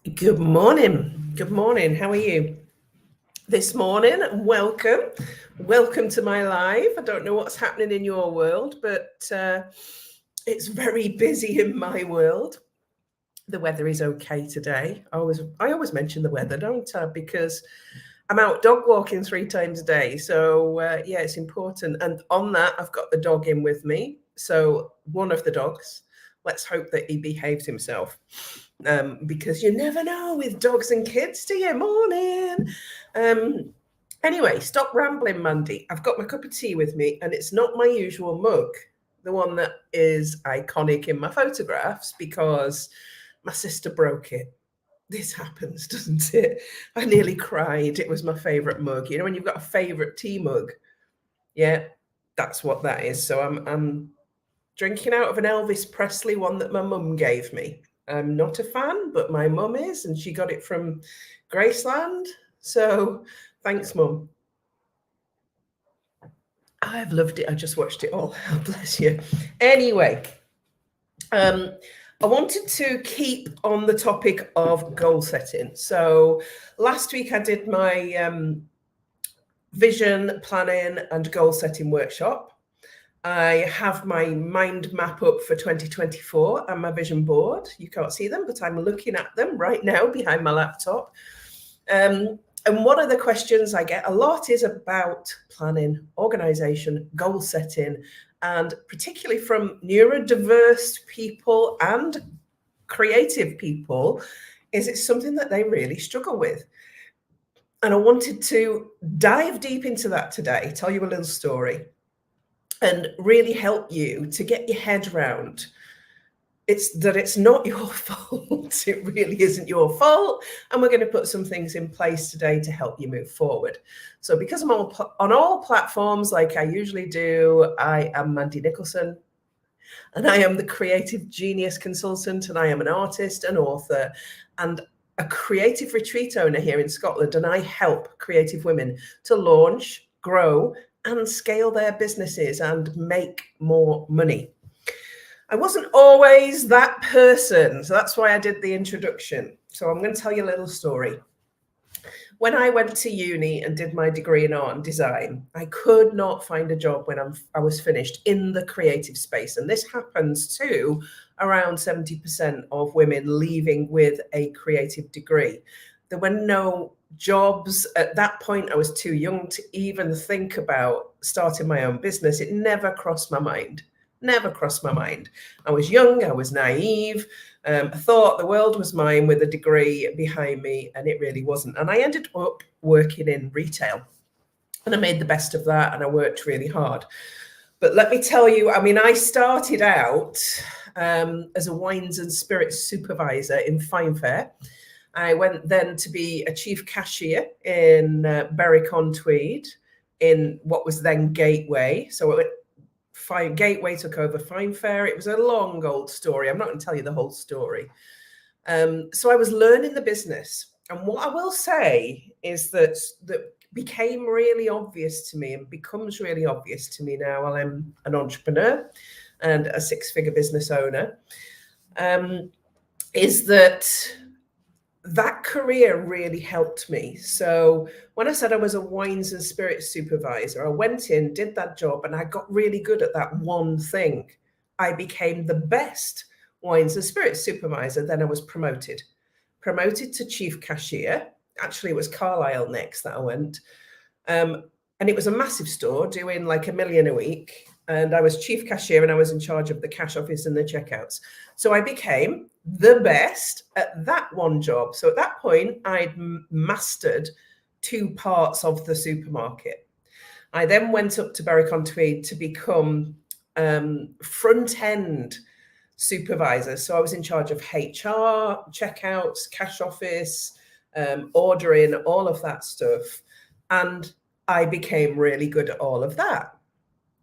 Good morning. Good morning. How are you this morning? Welcome. Welcome to my live. I don't know what's happening in your world, but it's very busy in my world. The weather is okay today. I always mention the weather, don't I? Because I'm out dog walking 3 times a day. So yeah, it's important. And on that, I've got the dog in with me. So one of the dogs, let's hope that he behaves himself. Because you never know with dogs and kids, do you? Morning. Anyway, stop rambling, Mandy. I've got my cup of tea with me, and it's not my usual mug, the one that is iconic in my photographs, because my sister broke it. This happens, doesn't it? I nearly cried. It was my favourite mug. You know, when you've got a favourite tea mug, yeah, that's what that is. So I'm drinking out of an Elvis Presley one that my mum gave me. I'm not a fan, but my mum is, and she got it from Graceland. So thanks, mum. I've loved it. I just watched it all. Bless you. Anyway, I wanted to keep on the topic of goal setting. So last week I did my vision planning and goal setting workshop. I have my mind map up for 2024 and my vision board. You can't see them, but I'm looking at them right now behind my laptop. And one of the questions I get a lot is about planning, organization, goal setting, and particularly from neurodiverse people and creative people, is it something that they really struggle with? And I wanted to dive deep into that today, tell you a little story, and really help you to get your head around it's not your fault. It really isn't your fault. And we're going to put some things in place today to help you move forward. So because I'm on all platforms like I usually do, I am Mandy Nicholson, and I am the creative genius consultant, and I am an artist, an author, and a creative retreat owner here in Scotland. And I help creative women to launch, grow, and scale their businesses and make more money. I wasn't always that person, so that's why I did the introduction. So I'm going to tell you a little story. When I went to uni and did my degree in art and design, I could not find a job when I was finished in the creative space. And this happens to around 70% of women leaving with a creative degree. There were no jobs at that point. I was too young to even think about starting my own business. It never crossed my mind. Never crossed my mind. I was young, I was naive. I thought the world was mine with a degree behind me, and it really wasn't. And I ended up working in retail, and I made the best of that, and I worked really hard. But let me tell you, I mean, I started out as a wines and spirits supervisor in Finefair. I went then to be a chief cashier in Berwick-on-Tweed in what was then Gateway. So Gateway took over Finefair. It was a long old story. I'm not going to tell you the whole story. So I was learning the business. And what I will say is that became really obvious to me and becomes really obvious to me now while I'm an entrepreneur and a 6-figure business owner, is that career really helped me. So when I said I was a wines and spirits supervisor, I went in, did that job, and I got really good at that one thing. I became the best wines and spirits supervisor. Then I was promoted to chief cashier. Actually, it was Carlisle next that I went. And it was a massive store doing like $1 million a week. And I was chief cashier, and I was in charge of the cash office and the checkouts. So I became the best at that one job. So at that point, I'd mastered 2 parts of the supermarket. I then went up to Berwick-on-Tweed to become front-end supervisor. So I was in charge of HR, checkouts, cash office, ordering, all of that stuff. And I became really good at all of that.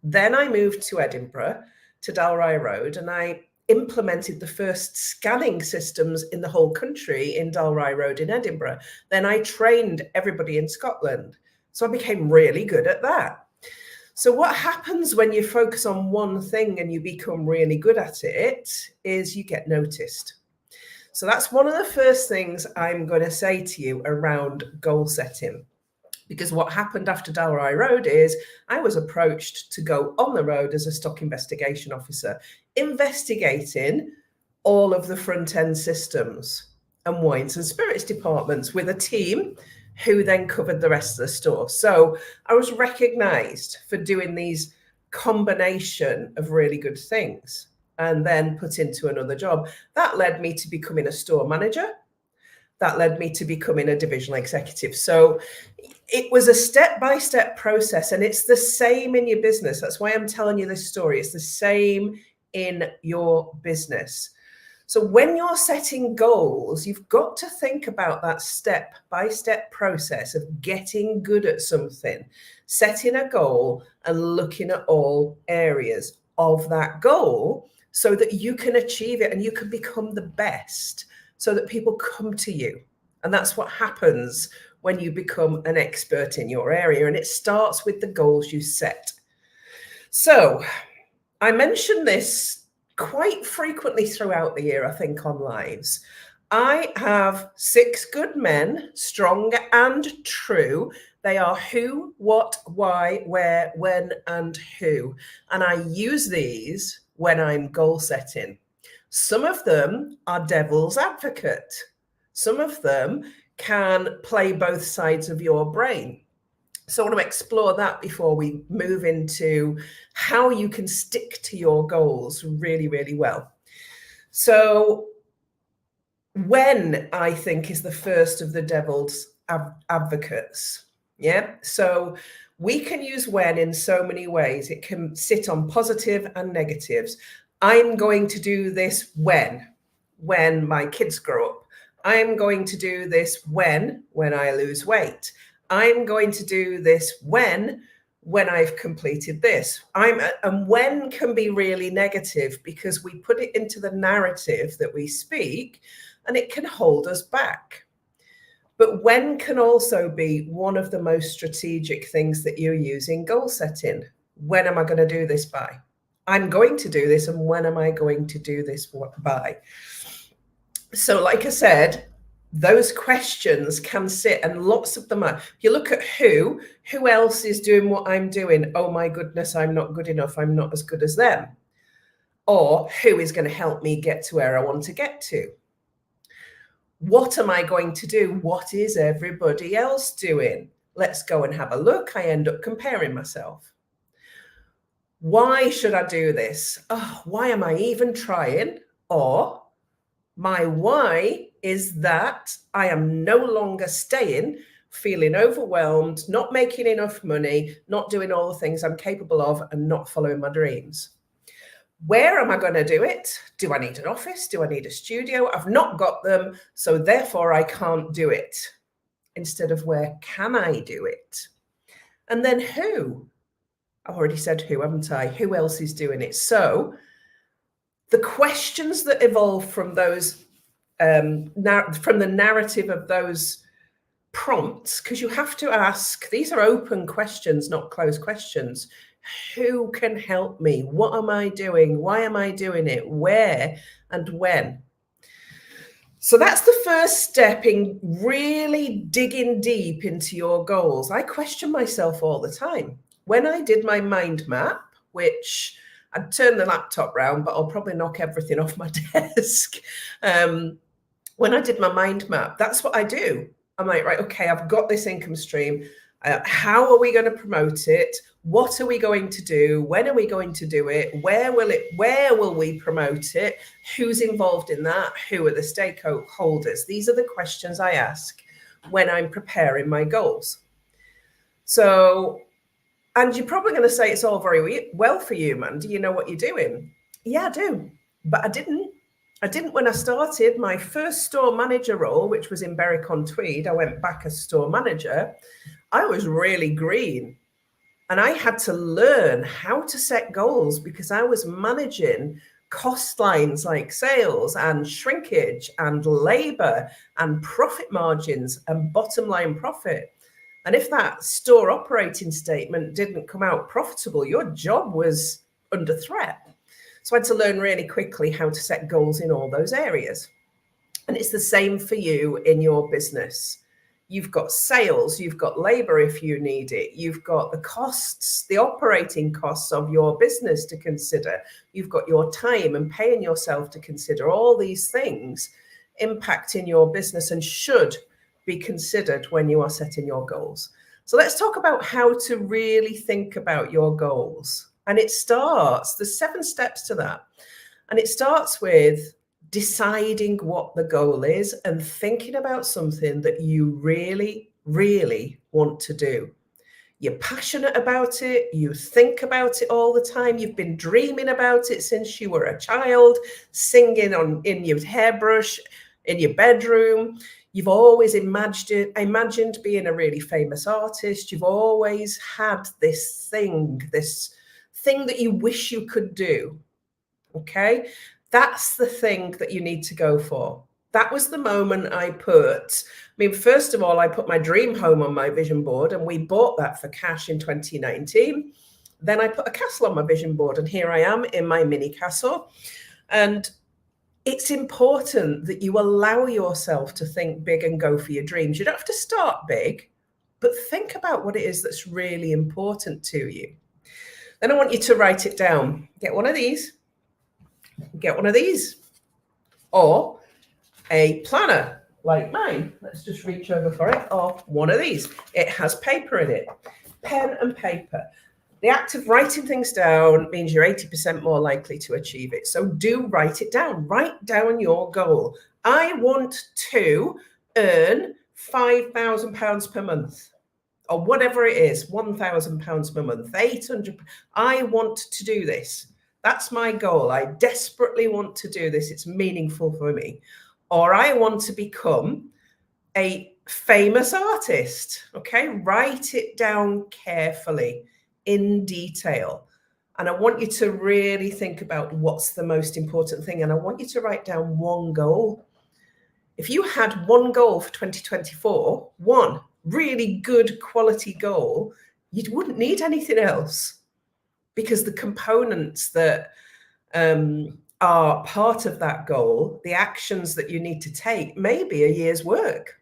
Then I moved to Edinburgh, to Dalry Road, and I implemented the first scanning systems in the whole country in Dalry Road in Edinburgh. Then I trained everybody in Scotland. So I became really good at that. So what happens when you focus on one thing and you become really good at it is you get noticed. So that's one of the first things I'm going to say to you around goal setting. Because what happened after Dalry Road is I was approached to go on the road as a stock investigation officer, investigating all of the front end systems and wines and spirits departments with a team who then covered the rest of the store. So I was recognized for doing these combination of really good things and then put into another job. That led me to becoming a store manager. That led me to becoming a divisional executive. So it was a step-by-step process, and it's the same in your business. That's why I'm telling you this story. It's the same in your business. So when you're setting goals, you've got to think about that step-by-step process of getting good at something, setting a goal and looking at all areas of that goal so that you can achieve it and you can become the best, so that people come to you. And that's what happens when you become an expert in your area. And it starts with the goals you set. So I mention this quite frequently throughout the year, I think, on lives. I have 6 good men, strong and true. They are who, what, why, where, when, and who. And I use these when I'm goal setting. Some of them are devil's advocate. Some of them can play both sides of your brain. So I want to explore that before we move into how you can stick to your goals really, really well. So when, I think, is the first of the devil's advocates. Yeah. So we can use when in so many ways. It can sit on positive and negatives. I'm going to do this when my kids grow up. I'm going to do this when I lose weight. I'm going to do this when I've completed this. And when can be really negative because we put it into the narrative that we speak and it can hold us back. But when can also be one of the most strategic things that you use in goal setting. When am I going to do this by? I'm going to do this, and when am I going to do this by? So like I said, those questions can sit, and lots of them are. If you look at who else is doing what I'm doing? Oh my goodness, I'm not good enough. I'm not as good as them. Or who is going to help me get to where I want to get to? What am I going to do? What is everybody else doing? Let's go and have a look. I end up comparing myself. Why should I do this? Oh, why am I even trying? Or my why is that I am no longer staying feeling overwhelmed, not making enough money, not doing all the things I'm capable of, and not following my dreams. Where am I going to do it? Do I need an office? Do I need a studio? I've not got them, so therefore I can't do it. Instead of where can I do it? And then who? I've already said who, haven't I? Who else is doing it? So the questions that evolve from those, from the narrative of those prompts, because you have to ask, these are open questions, not closed questions. Who can help me? What am I doing? Why am I doing it? Where and when? So that's the first step in really digging deep into your goals. I question myself all the time. When I did my mind map, which I'd turn the laptop round, but I'll probably knock everything off my desk. When I did my mind map, that's what I do. I'm like, right, okay, I've got this income stream. How are we going to promote it? What are we going to do? When are we going to do it? Where will we promote it? Who's involved in that? Who are the stakeholders? These are the questions I ask when I'm preparing my goals. So, and you're probably going to say it's all very well for you, man. Do you know what you're doing? Yeah, I do. But I didn't when I started my first store manager role, which was in Berwick-on-Tweed. I went back as store manager. I was really green, and I had to learn how to set goals because I was managing cost lines like sales and shrinkage and labor and profit margins and bottom line profit. And if that store operating statement didn't come out profitable, your job was under threat. So I had to learn really quickly how to set goals in all those areas. And it's the same for you in your business. You've got sales, you've got labor if you need it, you've got the costs, the operating costs of your business to consider, you've got your time and paying yourself to consider. All these things impact in your business and should be considered when you are setting your goals. So let's talk about how to really think about your goals. And it starts, there's 7 steps to that. And it starts with deciding what the goal is and thinking about something that you really, really want to do. You're passionate about it. You think about it all the time. You've been dreaming about it since you were a child, singing in your hairbrush, in your bedroom. You've always imagined being a really famous artist. You've always had this thing that you wish you could do. Okay, that's the thing that you need to go for. That was the moment first of all, I put my dream home on my vision board, and we bought that for cash in 2019. Then I put a castle on my vision board, and here I am in my mini castle. And it's important that you allow yourself to think big and go for your dreams. You don't have to start big, but think about what it is that's really important to you. Then I want you to write it down. Get one of these, or a planner like mine. Let's just reach over for it, or one of these. It has paper in it, pen and paper. The act of writing things down means you're 80% more likely to achieve it. So do write it down. Write down your goal. I want to earn £5,000 per month, or whatever it is, £1,000 per month, 800. I want to do this. That's my goal. I desperately want to do this. It's meaningful for me. Or I want to become a famous artist. Okay, write it down carefully, in detail. And I want you to really think about what's the most important thing. And I want you to write down one goal. If you had one goal for 2024, one really good quality goal, you wouldn't need anything else, because the components that are part of that goal, the actions that you need to take, may be a year's work.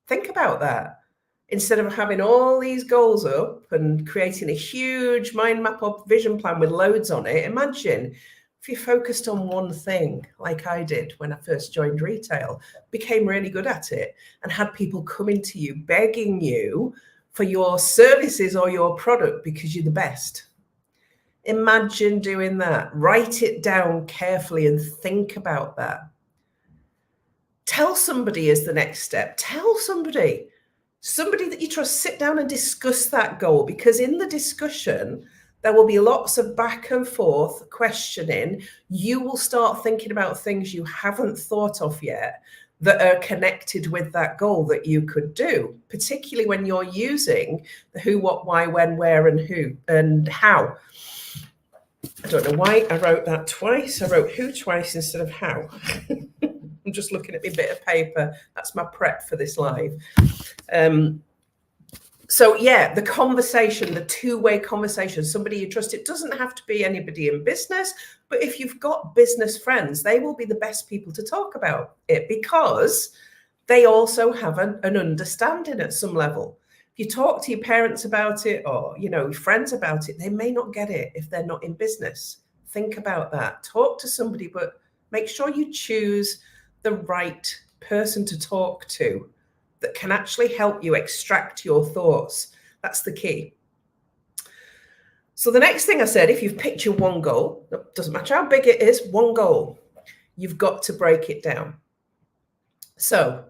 Think about that. Instead of having all these goals up and creating a huge mind map or vision plan with loads on it, imagine if you focused on one thing, like I did when I first joined retail, became really good at it, and had people coming to you, begging you for your services or your product because you're the best. Imagine doing that. Write it down carefully and think about that. Tell somebody as the next step. Tell somebody that you trust. Sit down and discuss that goal, because in the discussion, there will be lots of back and forth questioning. You will start thinking about things you haven't thought of yet that are connected with that goal that you could do, particularly when you're using the who, what, why, when, where, and who and how. I don't know why I wrote that twice. I wrote who twice instead of how. I'm just looking at my bit of paper. That's my prep for this live. So yeah, the conversation, the two-way conversation, somebody you trust. It doesn't have to be anybody in business, but if you've got business friends, they will be the best people to talk about it, because they also have an understanding at some level. If you talk to your parents about it, or your friends about it, they may not get it if they're not in business. Think about that. Talk to somebody, but make sure you choose the right person to talk to that can actually help you extract your thoughts. That's the key. So the next thing I said, if you've picked your one goal, it doesn't matter how big it is, one goal, you've got to break it down. So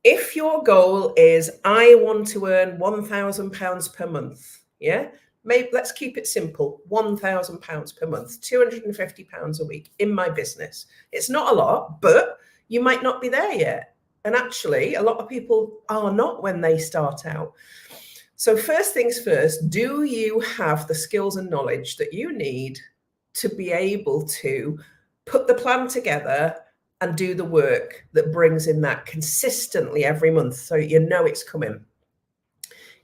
if your goal is, I want to earn £1,000 per month, maybe let's keep it simple, £1,000 per month, £250 a week in my business. It's not a lot, but you might not be there yet. And actually, a lot of people are not when they start out. So first things first, do you have the skills and knowledge that you need to be able to put the plan together and do the work that brings in that consistently every month, so you know it's coming?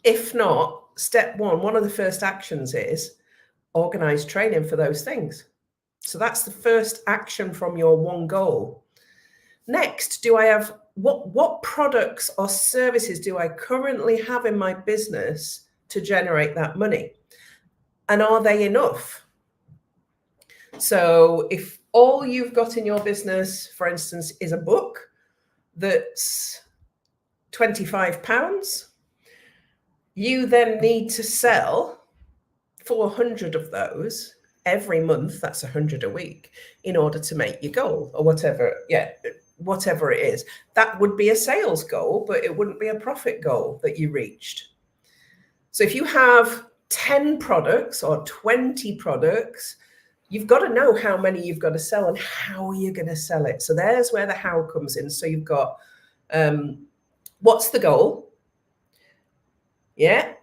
If not, step one of the first actions is organize training for those things. So that's the first action from your one goal. Next, do I have what products or services do I currently have in my business to generate that money? And are they enough? So if all you've got in your business, for instance, is a book that's £25, you then need to sell 400 of those every month. That's 100 a week in order to make your goal, or whatever. Yeah, whatever it is. That would be a sales goal, but it wouldn't be a profit goal that you reached. So if you have 10 products or 20 products, you've got to know how many you've got to sell and how you're going to sell it. So there's where the how comes in. So you've got, what's the goal? Yeah.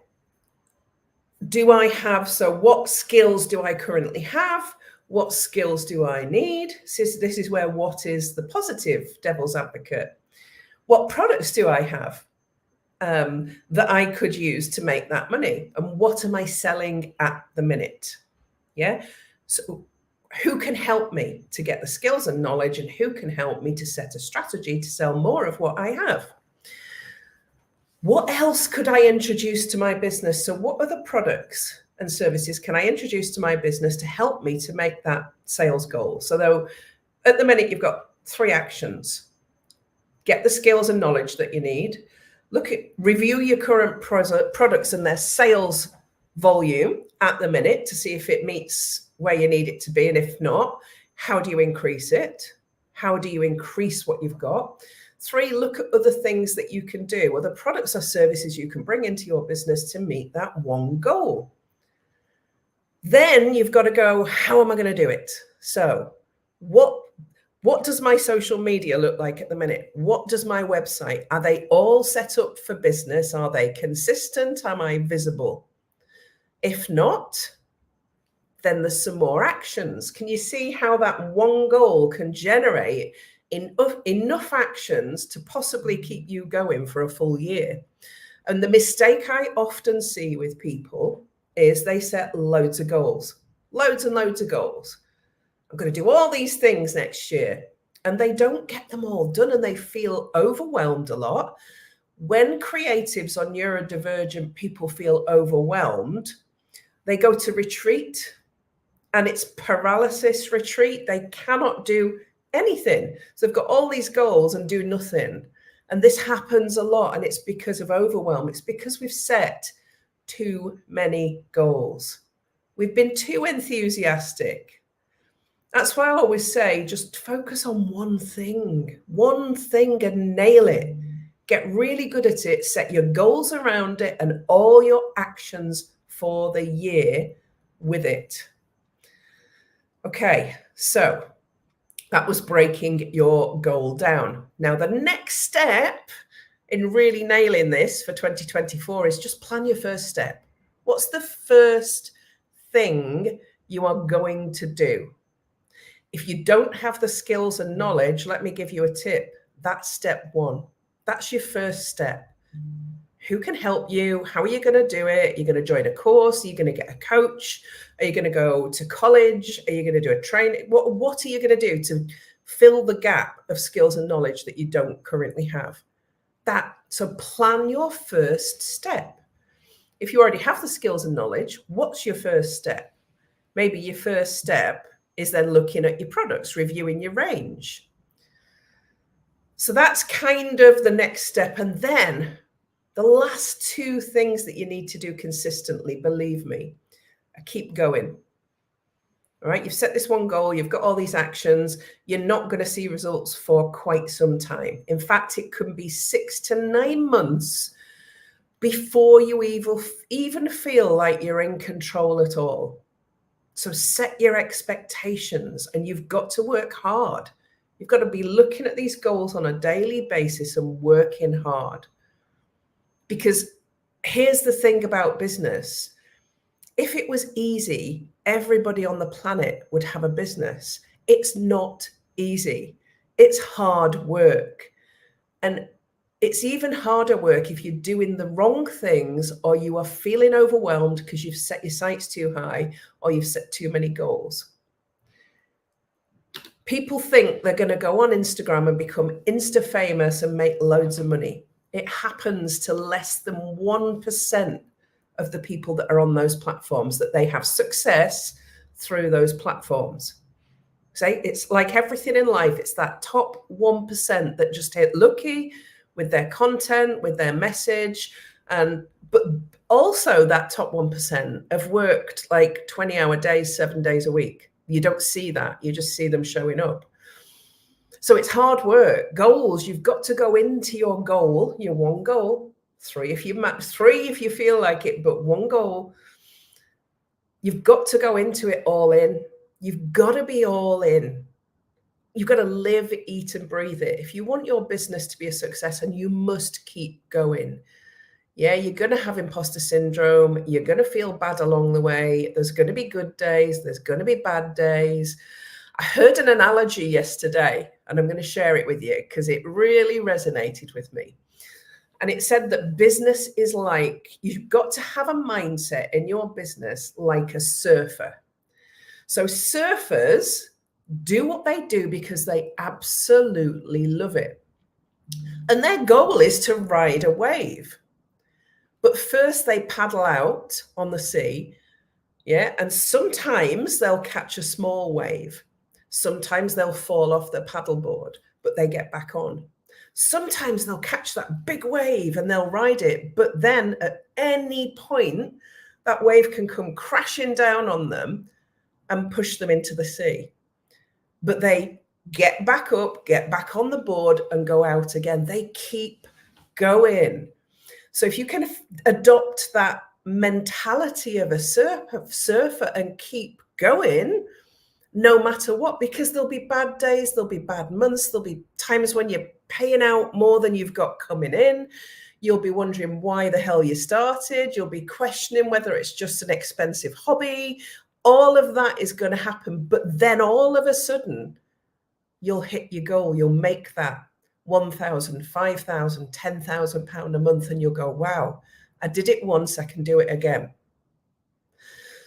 Do I have, so what skills do I currently have? What skills do I need? So this is where what is the positive devil's advocate. What products do I have that I could use to make that money? And what am I selling at the minute? Yeah. So who can help me to get the skills and knowledge, and who can help me to set a strategy to sell more of what I have? What else could I introduce to my business? So what other products and services can I introduce to my business to help me to make that sales goal? So though at the minute, you've got 3 actions. Get the skills and knowledge that you need. Review your current products and their sales volume at the minute to see if it meets where you need it to be. And if not, how do you increase it? How do you increase what you've got? 3, look at other things that you can do, other products or services you can bring into your business to meet that one goal. Then you've got to go, how am I going to do it? So what does my social media look like at the minute? What does my website? Are they all set up for business? Are they consistent? Am I visible? If not, then there's some more actions. Can you see how that one goal can generate enough actions to possibly keep you going for a full year? And the mistake I often see with people is they set loads of goals, loads and loads of goals. I'm going to do all these things next year, and they don't get them all done, and they feel overwhelmed a lot. When creatives or neurodivergent people feel overwhelmed, they go to retreat, and it's paralysis retreat. They cannot do anything. So they've got all these goals and do nothing. And this happens a lot, and it's because of overwhelm. It's because we've set too many goals. We've been too enthusiastic. That's why I always say, just focus on one thing and nail it. Get really good at it, set your goals around it and all your actions for the year with it. Okay, so that was breaking your goal down. Now, the next step in really nailing this for 2024 is just plan your first step. What's the first thing you are going to do? If you don't have the skills and knowledge, let me give you a tip. That's step 1. That's your first step. Who can help you? How are you going to do it? You're going to join a course? Are you going to get a coach? Are you going to go to college? Are you going to do a training? What are you going to do to fill the gap of skills and knowledge that you don't currently have? So plan your first step. If you already have the skills and knowledge, what's your first step? Maybe your first step is then looking at your products, reviewing your range. So that's kind of the next step. And then the last 2 things that you need to do consistently, believe me, keep going. All right, you've set this one goal, you've got all these actions, you're not going to see results for quite some time. In fact, it can be 6 to 9 months before you even feel like you're in control at all. So set your expectations, and you've got to work hard. You've got to be looking at these goals on a daily basis and working hard. Because here's the thing about business. If it was easy, everybody on the planet would have a business. It's not easy. It's hard work. And it's even harder work if you're doing the wrong things, or you are feeling overwhelmed because you've set your sights too high, or you've set too many goals. People think they're going to go on Instagram and become Insta famous and make loads of money. It happens to less than 1% of the people that are on those platforms, that they have success through those platforms. Say, it's like everything in life. It's that top 1% that just hit lucky with their content, with their message. But also that top 1% have worked like 20-hour days, 7 days a week. You don't see that. You just see them showing up. So it's hard work. Goals, you've got to go into your goal, your one goal, 3 if you match, 3 if you feel like it, but one goal. You've got to go into it all in. You've got to be all in. You've got to live, eat, and breathe it. If you want your business to be a success, and you must keep going. Yeah, you're going to have imposter syndrome. You're going to feel bad along the way. There's going to be good days. There's going to be bad days. I heard an analogy yesterday, and I'm going to share it with you because it really resonated with me. And it said that business is like, you've got to have a mindset in your business like a surfer. So surfers do what they do because they absolutely love it. And their goal is to ride a wave. But first they paddle out on the sea, yeah, and sometimes they'll catch a small wave. Sometimes they'll fall off the paddleboard, but they get back on. Sometimes they'll catch that big wave and they'll ride it, but then at any point, that wave can come crashing down on them and push them into the sea. But they get back up, get back on the board and go out again. They keep going. So if you can adopt that mentality of a surfer and keep going, no matter what, because there'll be bad days, there'll be bad months, there'll be times when you're paying out more than you've got coming in. You'll be wondering why the hell you started. You'll be questioning whether it's just an expensive hobby. All of that is going to happen. But then all of a sudden, you'll hit your goal. You'll make that £1,000, £5,000, £10,000 a month, and you'll go, wow, I did it once, I can do it again.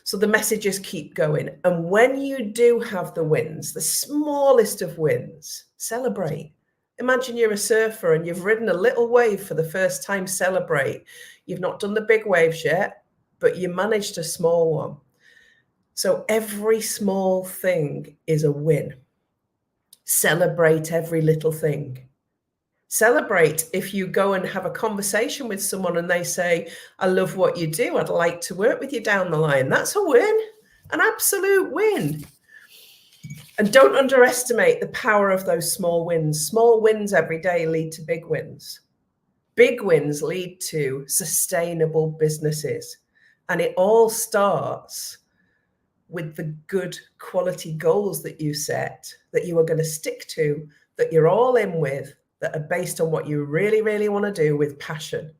So the messages keep going. And when you do have the wins, the smallest of wins, celebrate. Imagine you're a surfer and you've ridden a little wave for the first time, celebrate. You've not done the big waves yet, but you managed a small one. So every small thing is a win. Celebrate every little thing. Celebrate if you go and have a conversation with someone and they say, I love what you do. I'd like to work with you down the line. That's a win, an absolute win. And don't underestimate the power of those small wins. Small wins every day lead to big wins. Big wins lead to sustainable businesses. And it all starts with the good quality goals that you set, that you are going to stick to, that you're all in with, that are based on what you really, really want to do with passion.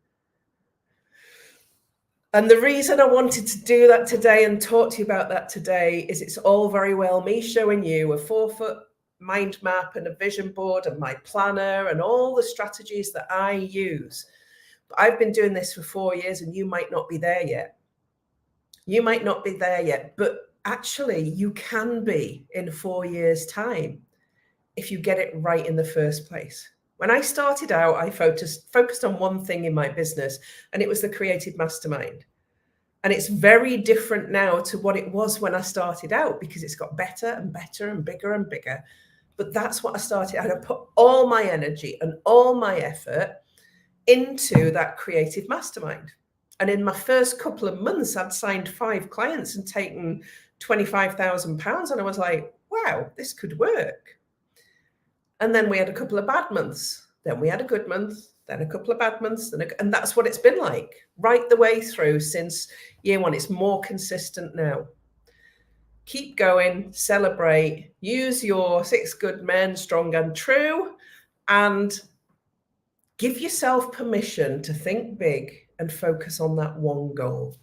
And the reason I wanted to do that today and talk to you about that today is it's all very well me showing you a 4-foot mind map and a vision board and my planner and all the strategies that I use. But I've been doing this for 4 years and you might not be there yet. You might not be there yet, but actually you can be in 4 years' time if you get it right in the first place. When I started out, I focused on one thing in my business, and it was the Creative Mastermind. And it's very different now to what it was when I started out, because it's got better and better and bigger and bigger. But that's what I started. I put all my energy and all my effort into that Creative Mastermind. And in my first couple of months, I'd signed 5 clients and taken £25,000. And I was like, wow, this could work. And then we had a couple of bad months. Then we had a good month, then a couple of bad months. And that's what it's been like right the way through since year 1. It's more consistent now. Keep going, celebrate, use your 6 good men, strong and true, and give yourself permission to think big and focus on that one goal.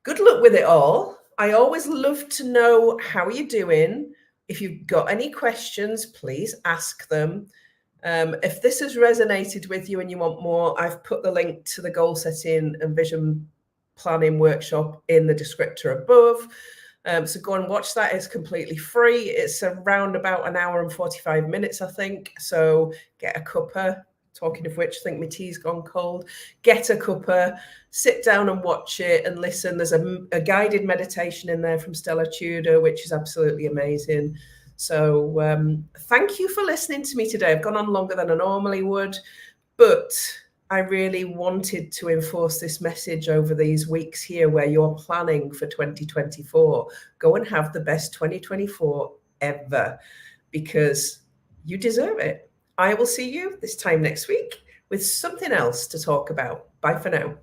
Good luck with it all. I always love to know how you're doing. If you've got any questions, please ask them. If this has resonated with you and you want more, I've put the link to the goal setting and vision planning workshop in the descriptor above. So go and watch that. It's completely free. It's around about an hour and 45 minutes, I think. So get a cuppa. Talking of which, I think my tea's gone cold. Get a cuppa, sit down and watch it and listen. There's a guided meditation in there from Stella Tudor, which is absolutely amazing. So thank you for listening to me today. I've gone on longer than I normally would, but I really wanted to enforce this message over these weeks here where you're planning for 2024. Go and have the best 2024 ever, because you deserve it. I will see you this time next week with something else to talk about. Bye for now.